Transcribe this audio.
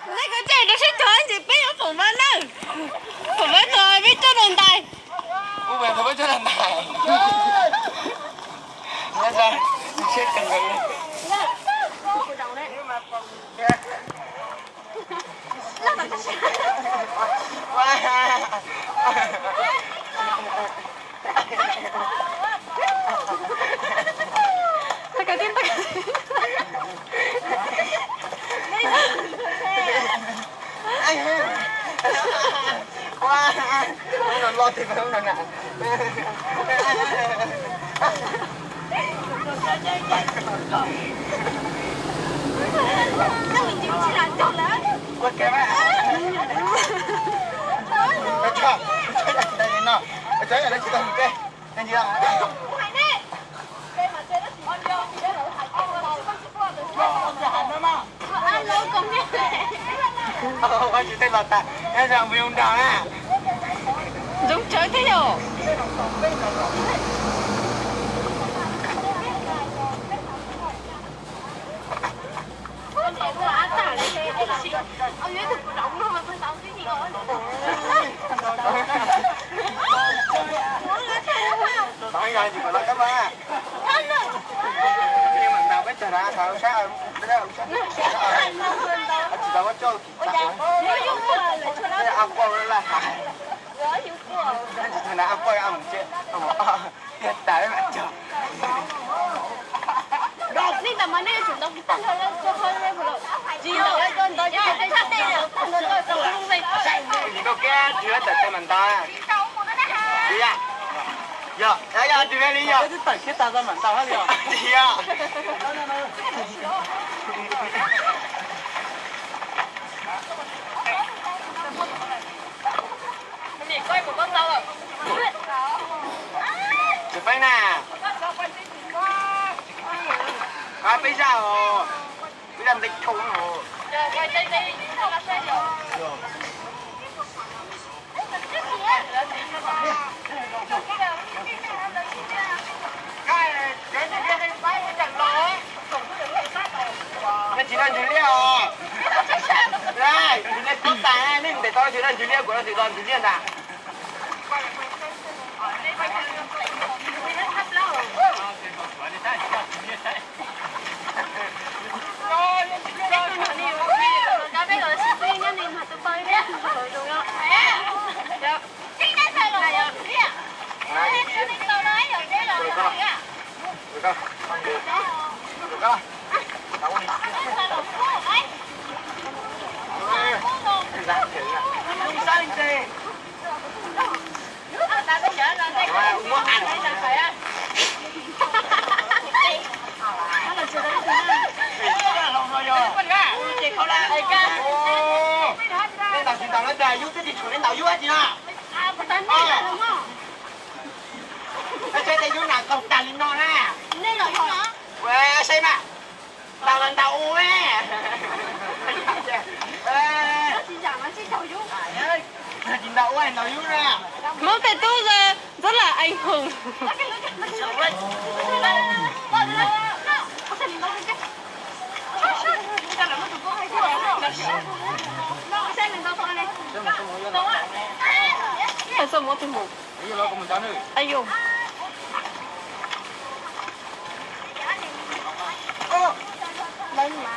那个这个是团体，没有phỏng vấn đâu. Phỏng vấn rồi biết cho đồn tài. Ủa về phỏng vấn cho đồn tài. Nhớ ra, chết cần người. Tất cả tin tất cả. Quá không còn lo tiền không nào nè. Quất kém á. Trời, đây này nọ. Trời ở đây chỉ cần cái. Đây gì đâu. Ôi chị tên là ta, em rằng vì ông đào á. Đúng trời thế rồi. Ông nhớ thực động luôn mà tôi tao cái gì rồi. Nói ra chỉ phải là các bạn. Nhưng mà nào biết trời ra thằng sao bây giờ chỉ tao có cho ăn qua là thằng nào ăn qua ăn chết hiện tại bạn chờ nên là mà nên chủ động tăng hơn lên cho hơn lên một lần gì đâu đấy con tôi cho cái khác đây là tăng hơn tôi tôi không về gì có cái chưa tận cho mình ta đi à giờ đấy giờ đi về đi giờ cái tận cái ta ra mình tao hết rồi đi à mình quay một con dâu rồi chụp anh nè à bây giờ bây giờ dịch thùng rồi quay đây đây không có xe rồi chỉ là dữ liệu đây chỉ là tốt tài nên để tôi chỉ là dữ liệu của nó chỉ toàn dữ liệu à Món cái tu ra rất là anh hùng. Sao món tôi hùng? Ai dùng? Đây mà.